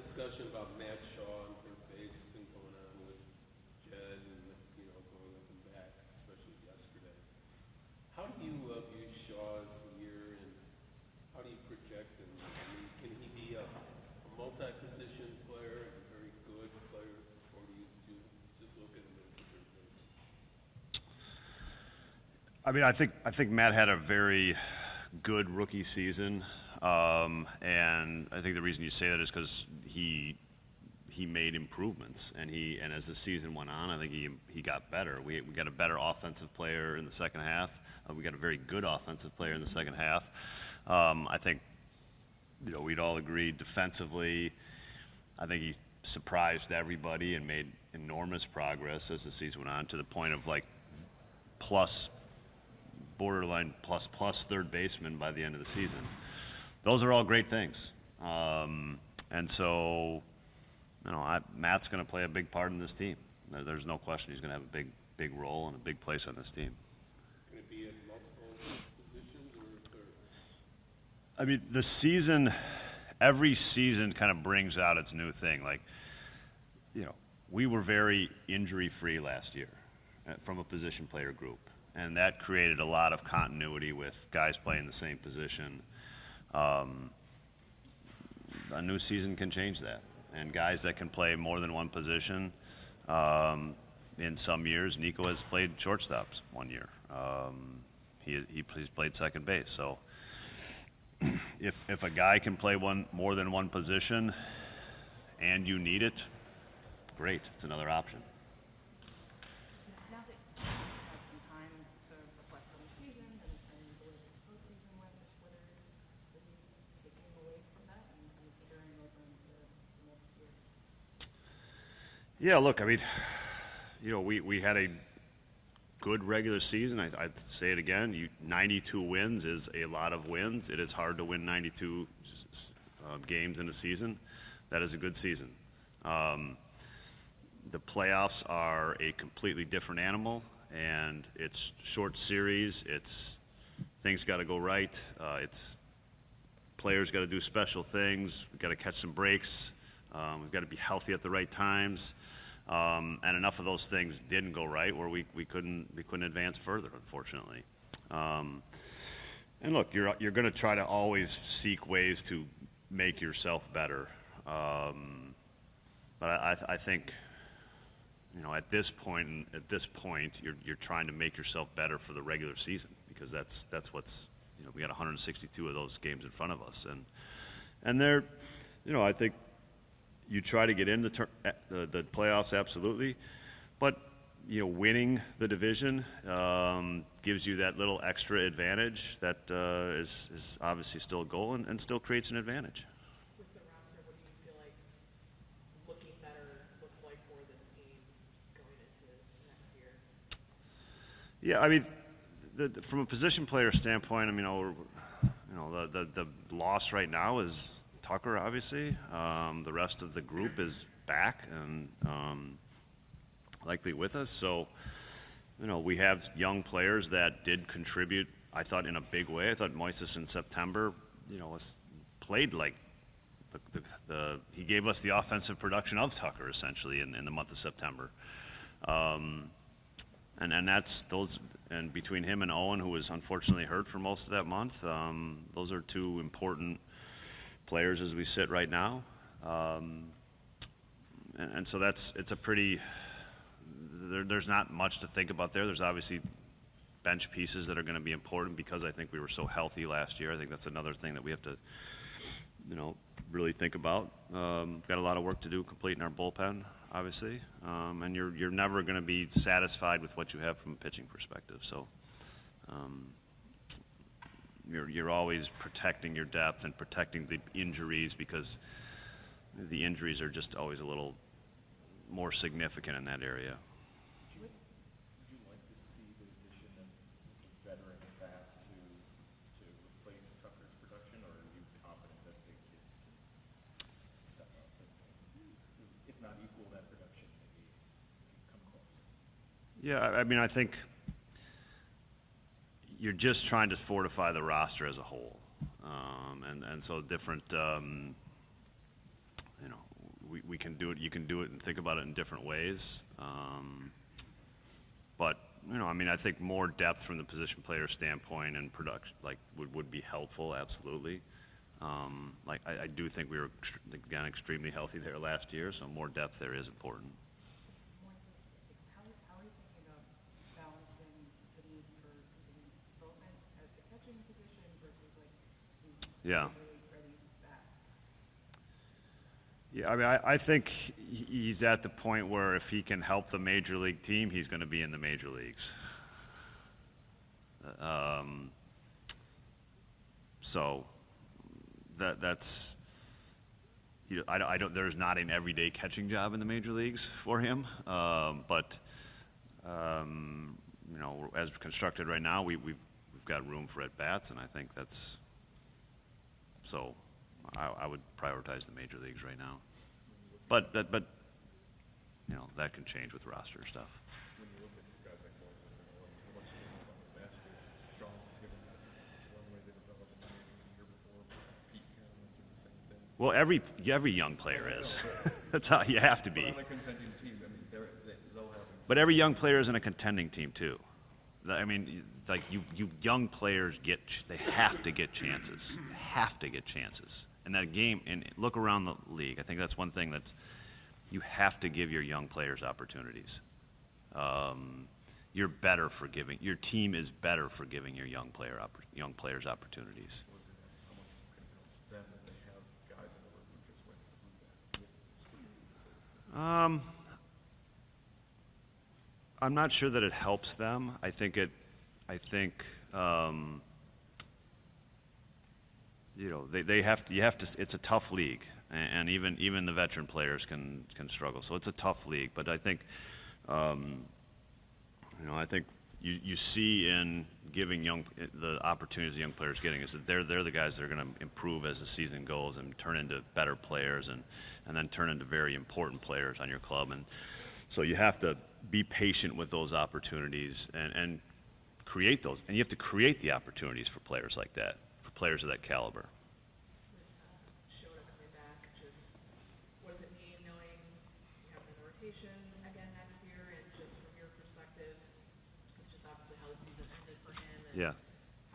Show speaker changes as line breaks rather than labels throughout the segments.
discussion about Matt Shaw and third base been going on with Jed and, going up and back, especially yesterday. How do you view Shaw's year, and how do you project him? I mean, can he be a multi-position player, a very good player, or do you just look at him as a third base?
I mean, I think Matt had a very good rookie season, and I think the reason you say that is because he made improvements, and as the season went on, I think he got better. We got a better offensive player in the second half. We got a very good offensive player in the second half. I think we'd all agree defensively. I think he surprised everybody and made enormous progress as the season went on, to the point of like borderline plus third baseman by the end of the season. Those are all great things. And so, Matt's going to play a big part in this team. There's no question he's going to have a big role and a big place on this team.
Can it be in multiple positions or third?
I mean, every season kind of brings out its new thing. Like, we were very injury-free last year from a position player group, and that created a lot of continuity with guys playing the same position. A new season can change that, and guys that can play more than one position. In some years, Nico has played shortstops one year. He's played second base. So if a guy can play more than one position, and you need it, great. It's another option.
Now that you've had some time to reflect on the season and the way the postseason went, what are you taking away from that and figuring over into the next year?
Yeah, look, I mean, we had a good regular season. I'd say it again. 92 wins is a lot of wins. It is hard to win 92 games in a season. That is a good season. The playoffs are a completely different animal, and it's short series. Things got to go right. Players got to do special things. We've got to catch some breaks. We've got to be healthy at the right times. And enough of those things didn't go right where we couldn't advance further, unfortunately. And look, you're going to try to always seek ways to make yourself better. But I think, at this point, you're trying to make yourself better for the regular season, because that's what's, we got 162 of those games in front of us, and they're, I think you try to get in the playoffs, absolutely, but winning the division gives you that little extra advantage that is obviously still a goal and still creates an advantage.
With the roster, what do you feel like looking better looks like for this team going into next year?
Yeah, I mean, from a position player standpoint, I mean, the loss right now is Tucker, obviously. The rest of the group is back and likely with us. So, we have young players that did contribute, I thought, in a big way. I thought Moises in September, played like he gave us the offensive production of Tucker, essentially, in the month of September. And that's those, and between him and Owen, who was unfortunately hurt for most of that month, those are two important players as we sit right now. And so it's a pretty, there's not much to think about there. There's obviously bench pieces that are going to be important because I think we were so healthy last year. I think that's another thing that we have to, really think about. We've got a lot of work to do completing our bullpen, obviously. And you're never going to be satisfied with what you have from a pitching perspective. So you're always protecting your depth and protecting the injuries, because the injuries are just always a little more significant in that area.
Would you like to see the addition of veteran back to replace Tucker's production, or are you confident that big kids can step up and, if not equal that production, maybe come close?
Yeah, I mean, I think you're just trying to fortify the roster as a whole, and so different. can do it. You can do it and think about it in different ways. But I mean, I think more depth from the position player standpoint and production, like, would be helpful, absolutely. I do think we were, again, extremely healthy there last year, so more depth there is important.
How are you thinking about balancing the need for continued development at the catching position versus these
Yeah.
really ready back?
Yeah, I mean, I think he's at the point where if he can help the major league team, he's going to be in the major leagues. So that's, I don't. There's not an everyday catching job in the major leagues for him, but as constructed right now, we've got room for at bats, and I think that's so. I would prioritize the major leagues right now, but that can change with roster stuff.
When you look at guys like Moses and Owen, how much do you think about last year? Sean was given one way they developed in the majors the year before. Pete kind of went through the same thing.
Well, every young player is. That's how you have to be.
But on a contending team, I mean, they'll have.
But every young player is in a contending team too. I mean, like you young players they have to get chances. They have to get chances. And that game, and look around the league. I think that's one thing you have to give your young players opportunities. You're better for giving. Your team is better for giving your young players opportunities.
How much can help them that they have guys in the room who just went through that?
I'm not sure that it helps them. I think they have to. You have to. It's a tough league, and even the veteran players can struggle. So it's a tough league. But I think, I think you see in giving the opportunities young players getting is that they're the guys that are going to improve as the season goes and turn into better players and then turn into very important players on your club. And so you have to be patient with those opportunities and create those. And you have to create the opportunities for players like that, for players of that caliber.
With Shota coming back, what does it mean knowing you have the rotation again next year? And just from your perspective, it's just obviously how the season ended for him and
Yeah.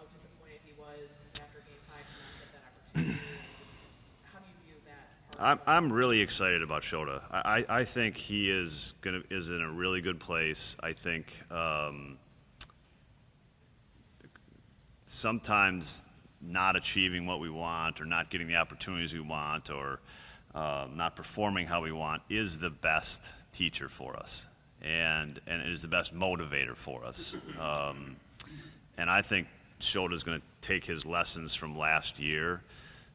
how disappointed he was after Game 5 to not get that opportunity. And how do you view that?
I'm really excited about Shota. I think he is in a really good place. I think sometimes not achieving what we want or not getting the opportunities we want or not performing how we want is the best teacher for us and it is the best motivator for us. And I think Shota's going to take his lessons from last year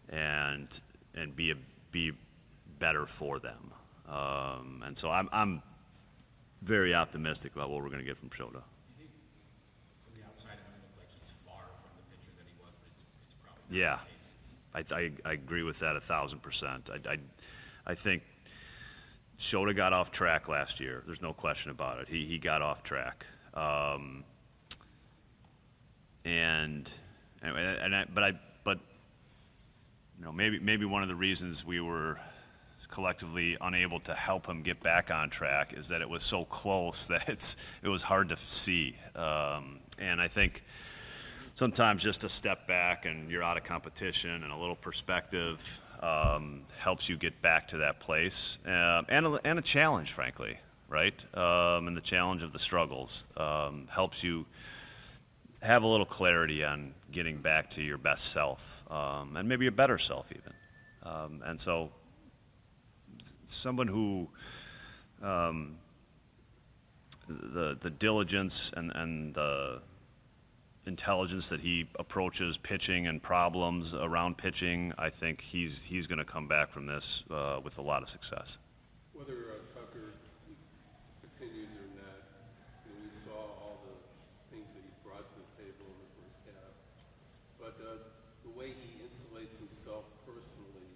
and be better for them. And so I'm very optimistic about what we're going to get from Shota.
From the outside, it might look like he's far from the pitcher that he was, but it's probably
Yeah,
not the case.
I agree with that 1,000%. I think Shota got off track last year. There's no question about it. He got off track. But maybe one of the reasons we were collectively unable to help him get back on track is that it was so close that it was hard to see. And I think sometimes just a step back and you're out of competition and a little perspective helps you get back to that place and a challenge, frankly, right? And the challenge of the struggles helps you have a little clarity on getting back to your best self and maybe a better self even. And so someone who the diligence and the intelligence that he approaches pitching and problems around pitching, I think he's going to come back from this with a lot of success.
Whether Tucker continues or not, we saw all the things that he brought to the table in the first half. But the way he insulates himself personally,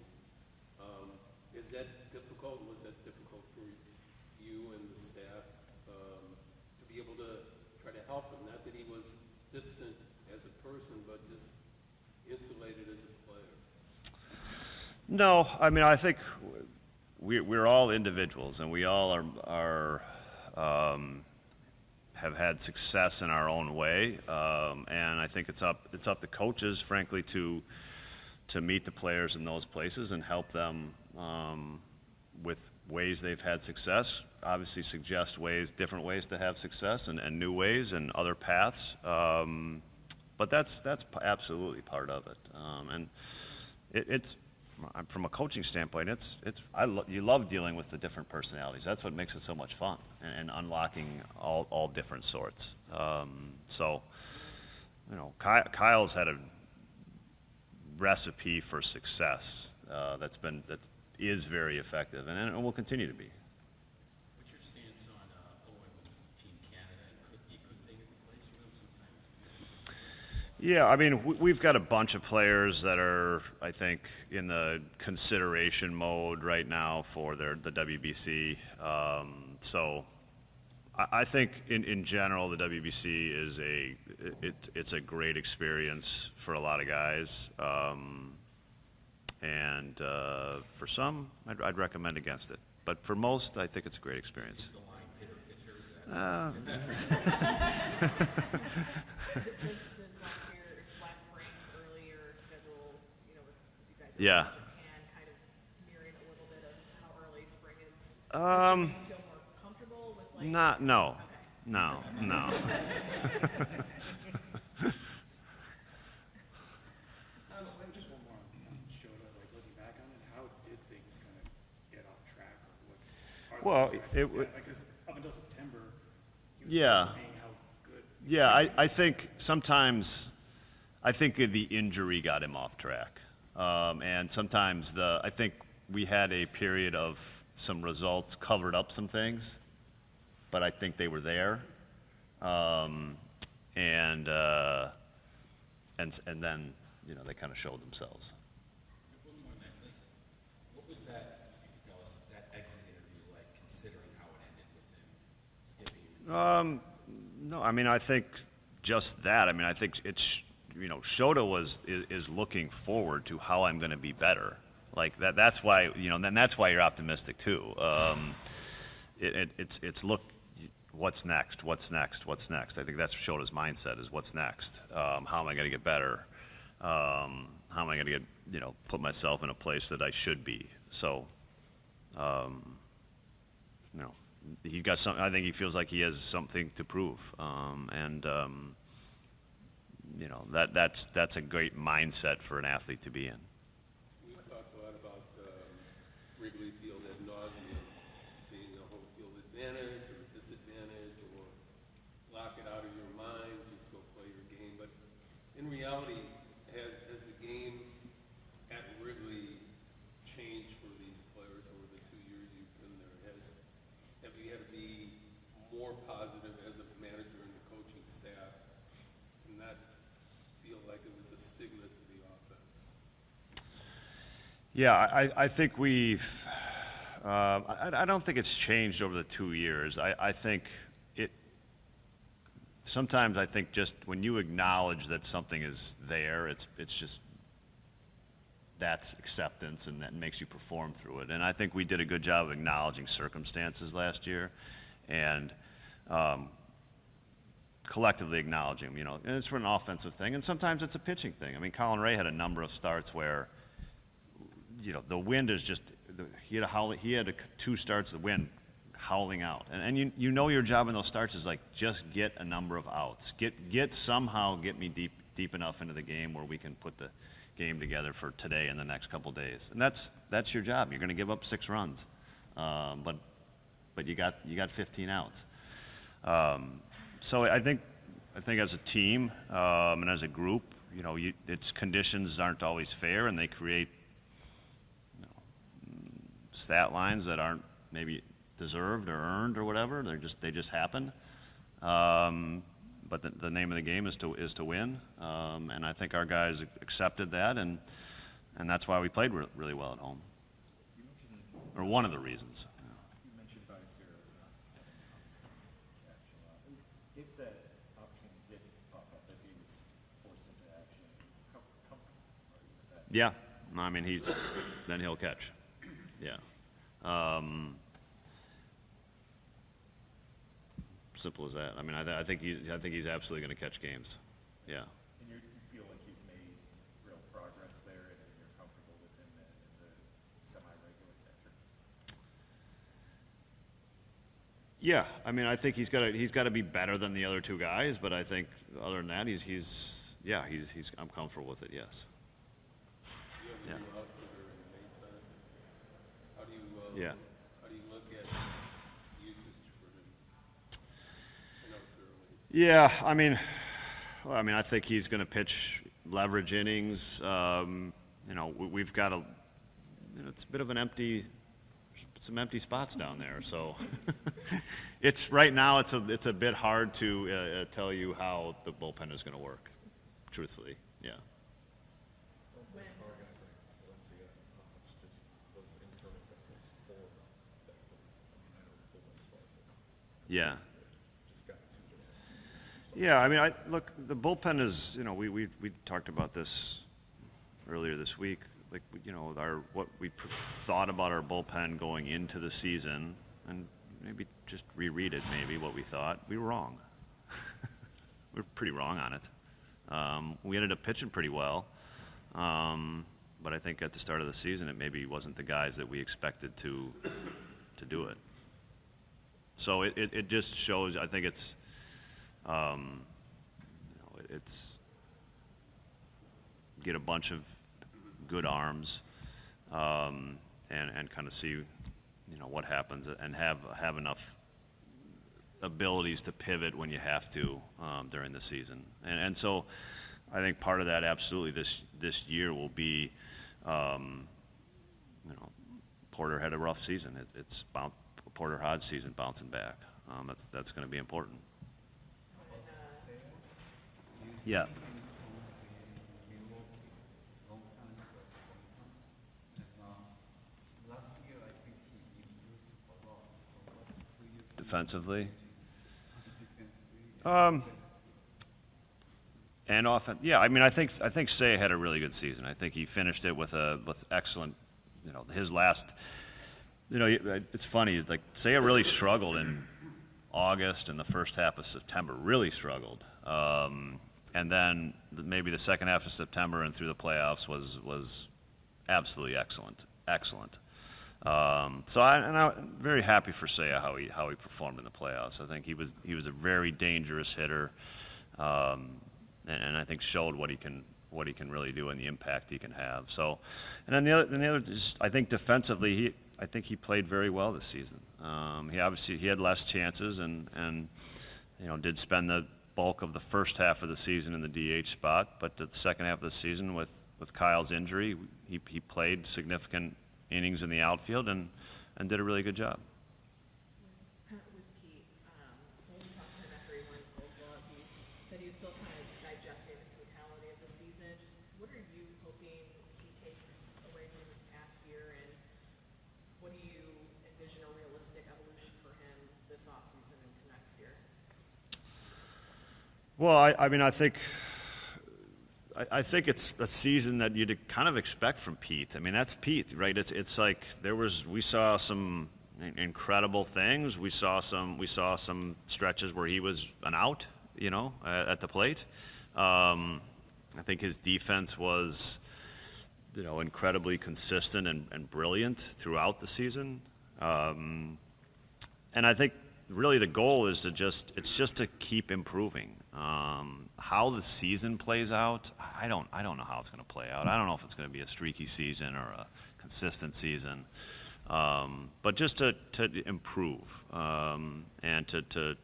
is that difficult? Was that difficult for you and the staff to be able to try to help him? Not that he was distant as a person, but just insulated as a player.
No, I mean, I think we're all individuals, and we all have had success in our own way, and I think it's up to coaches, frankly, to meet the players in those places and help them with ways they've had success. Obviously, suggest different ways to have success, and new ways and other paths. But that's absolutely part of it, and it's. From a coaching standpoint, you love dealing with the different personalities. That's what makes it so much fun, and unlocking all different sorts. So, Kyle's had a recipe for success that is very effective, and will continue to be.
What's your stance on Owen with Team Canada? Could be a good thing at the place for them sometimes?
Yeah, I mean, we've got a bunch of players that are, I think, in the consideration mode right now for the WBC. So I think in general, the WBC is it's a great experience for a lot of guys. And for some, I'd recommend against it. But for most, I think it's a great experience.
The line hitter pitcher, is that?
Does your last spring's earlier schedule, with you guys in
Yeah.
Japan kind of mirroring a little bit of how early spring is? Do you feel more comfortable with like?
No.
Okay.
No.
And just one more on Shota, like looking back on it, how did things kind of get off track? Or
Well,
because up until September, he was
Yeah.
saying how good.
Yeah, I think sometimes, the injury got him off track. And sometimes I think we had a period of some results covered up some things, but I think they were there. And then, they kind of showed themselves.
A little more than that. What was that, if you could tell us, that exit interview like, considering how it ended with him skipping?
No, I mean, I think just that. I mean, I think it's, Shota is looking forward to how I'm going to be better. Like that. That's why, then that's why you're optimistic too. It's look, what's next? I think that's Shota's mindset is what's next. How am I going to get better? How am I going to get, put myself in a place that I should be? So, he got some. I think he feels like he has something to prove, that's a great mindset for an athlete to be in.
We talked a lot about Wrigley Field ad nauseum being a home field advantage or a disadvantage, or lock it out of your mind, just go play your game. But in reality, has the game at Wrigley changed for these players over the 2 years you've been there? Have you had to be more positive as a manager and the coaching staff, and not feel like it was a stigma to the offense?
Yeah, I think we've. I don't think it's changed over the 2 years. I think it. Sometimes I think just when you acknowledge that something is there, it's just that's acceptance, and that makes you perform through it. And I think we did a good job of acknowledging circumstances last year, and collectively acknowledging them. And it's for an offensive thing, and sometimes it's a pitching thing. I mean, Colin Ray had a number of starts where, the wind is just. He had 2 starts, the wind howling out, and your job in those starts is like just get a number of outs, get me deep enough into the game where we can put the game together for today and the next couple days, and that's your job. You're going to give up 6 runs, but you got 15 outs. So I think as a team and as a group, its conditions aren't always fair, and they create stat lines that aren't maybe deserved or earned or whatever. They just happen. But the name of the game is to win, and I think our guys accepted that, and that's why we played really well at home.
You mentioned,
Or one of the reasons.
you mentioned Ballesteros not catch a lot. If that opportunity did pop up, that he was forced into action, how comfortable are you with that?
Yeah, I mean then he'll catch. Yeah, Simple as that. I mean, I think he's absolutely going to catch games. Yeah.
And you feel like he's made real progress there, and you're comfortable with him as a semi-regular catcher?
Yeah, I mean, I think he's got to be better than the other two guys, but I think other than that, he's I'm comfortable with it. Yes.
Do you have a new outfitter in the meantime? How do you,
Yeah.
how do you look at usage for him? I know it's early.
Yeah, I think he's going to pitch leverage innings. We've got it's a bit of some empty spots down there. So it's right now it's a bit hard to tell you how the bullpen is going to work. Truthfully, yeah. Yeah. Yeah, I mean, look, the bullpen is, we talked about this earlier this week. Like, what we thought about our bullpen going into the season, and maybe just reread it, maybe what we thought. We were wrong. We were pretty wrong on it. We ended up pitching pretty well, but I think at the start of the season, it maybe wasn't the guys that we expected to do it. So it just shows. I think it's get a bunch of good arms, and kind of see, what happens, and have enough abilities to pivot when you have to during the season. And so I think part of that absolutely this year will be, Porter had a rough season. It's Porter Hodge season bouncing back. That's going to be important. Yeah. Defensively. And often, yeah. I mean, I think Seiya had a really good season. I think he finished it with excellent. His last. It's funny. Like Seiya really struggled in August and the first half of September. Really struggled. And then maybe the second half of September and through the playoffs was absolutely excellent. So I'm very happy for Seiya how he performed in the playoffs. I think he was a very dangerous hitter, and I think showed what he can really do and the impact he can have. So, and then the other just, I think defensively I think he played very well this season. He had less chances and did spend the bulk of the first half of the season in the DH spot, but the second half of the season with Kyle's injury, he played significant innings in the outfield and did a really good job.
With Pete, when we talked to him after he won his Gold Glove, he said he was still kind of digesting the totality of the season. Just what are you hoping he takes away from this past year, and what do you envision a realistic evolution for him this offseason into next year?
Well, I think it's a season that you'd kind of expect from Pete. I mean, that's Pete, right? It's like we saw some incredible things. We saw some stretches where he was an out, at the plate. I think his defense was, incredibly consistent and brilliant throughout the season. And I think really the goal is to keep improving. How the season plays out, I don't know how it's going to play out. I don't know if it's going to be a streaky season or a consistent season, but just to improve and to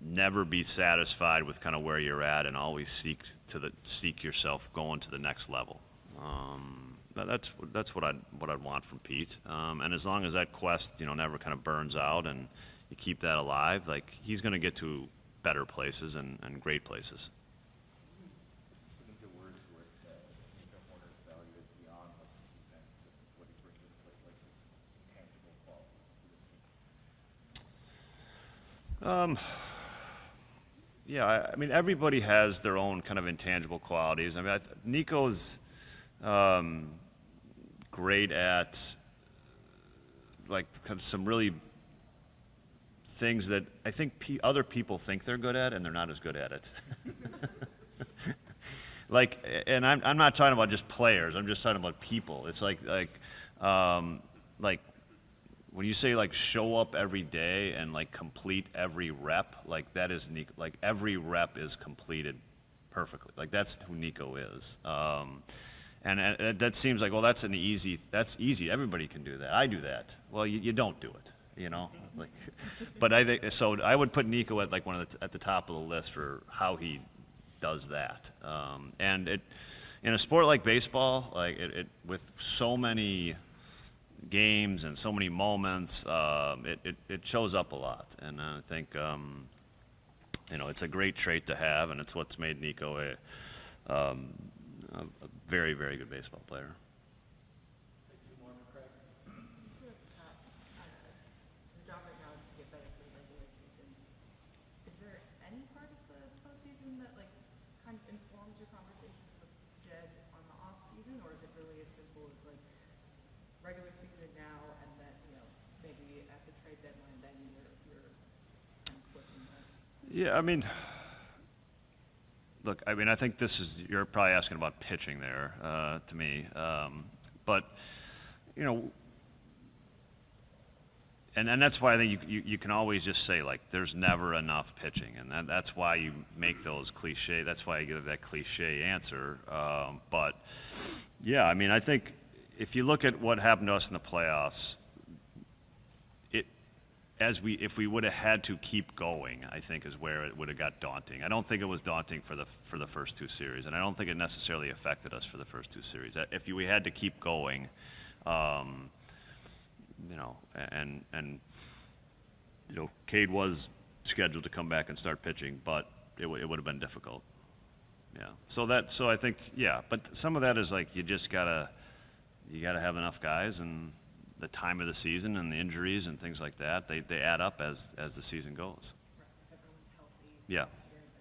never be satisfied with kind of where you're at, and always seek yourself going to the next level. That's what I'd want from Pete. And as long as that quest, never kind of burns out, and you keep that alive, like he's going to get to better places and great places.
Put into words where Nico Horner's value is beyond what the defense and what he brings to the plate, like his intangible qualities for this team.
Yeah, I mean, everybody has their own kind of intangible qualities. I mean, Nico's great at like kind of some really things that I think other people think they're good at, and they're not as good at it. Like, and I'm not talking about just players. I'm just talking about people. It's like when you say like show up every day and like complete every rep, like that is Nico. Like every rep is completed perfectly. Like that's who Nico is. And that seems like, well, that's easy. Everybody can do that. I do that. Well, you don't do it, you know. Like, but I think so. I would put Nico at like at the top of the list for how he does that. And in a sport like baseball, like with so many games and so many moments, it shows up a lot. And I think it's a great trait to have, and it's what's made Nico a very, very good baseball player.
Take two more for Craig.
You said at the top, the job right now is to get better for the regular season. Is there any part of the postseason that like kind of informs your conversations with Jed on the off season, or is it really as simple as like regular season now, and then maybe at the trade deadline, then you're kind of flipping that?
Yeah, I mean, look, I think you're probably asking about pitching there to me. But, and that's why I think you can always just say, like, there's never enough pitching. And that's why you make those cliche, that's why I give that cliche answer. But, yeah, I mean, I think if you look at what happened to us in the playoffs, if we would have had to keep going, I think is where it would have got daunting. I don't think it was daunting for the first two series, and I don't think it necessarily affected us for the first two series. If we had to keep going, Cade was scheduled to come back and start pitching, but it would have been difficult. Yeah. So I think, yeah, but some of that is like you gotta have enough guys, and the time of the season and the injuries and things like that, they add up as the season goes.
Everyone's healthy.
Yeah,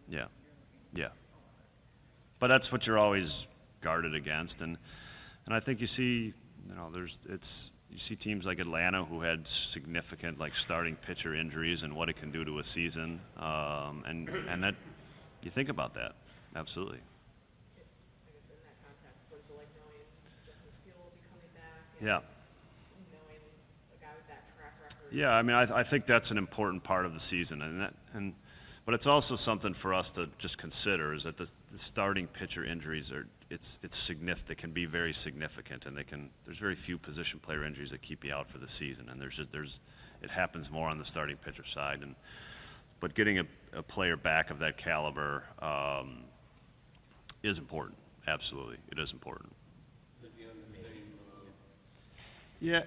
You're
yeah,
looking
yeah. But that's what you're always guarded against, and I think you see, you see teams like Atlanta who had significant like starting pitcher injuries and what it can do to a season, and that you think about that, absolutely.
I guess in that context, what is it like knowing Justin Steele will be coming back?
Yeah.
Knowing a guy with that track record.
Yeah, I mean, I think that's an important part of the season, but it's also something for us to just consider is that the starting pitcher injuries it's significant. They can be very significant, and there's very few position player injuries that keep you out for the season, and it happens more on the starting pitcher side, but getting a player back of that caliber is important. Absolutely, it is important.
Is he on the same?
Yeah.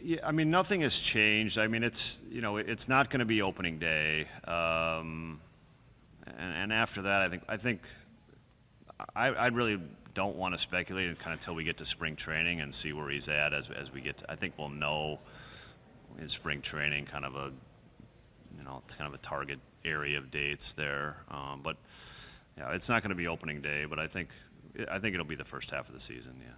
Yeah, I mean, nothing has changed. I mean, it's not going to be opening day, and after that, I think I really don't want to speculate kind of until we get to spring training and see where he's at as we get to. I think we'll know in spring training kind of a target area of dates there, but yeah, it's not going to be opening day, but I think it'll be the first half of the season. Yeah.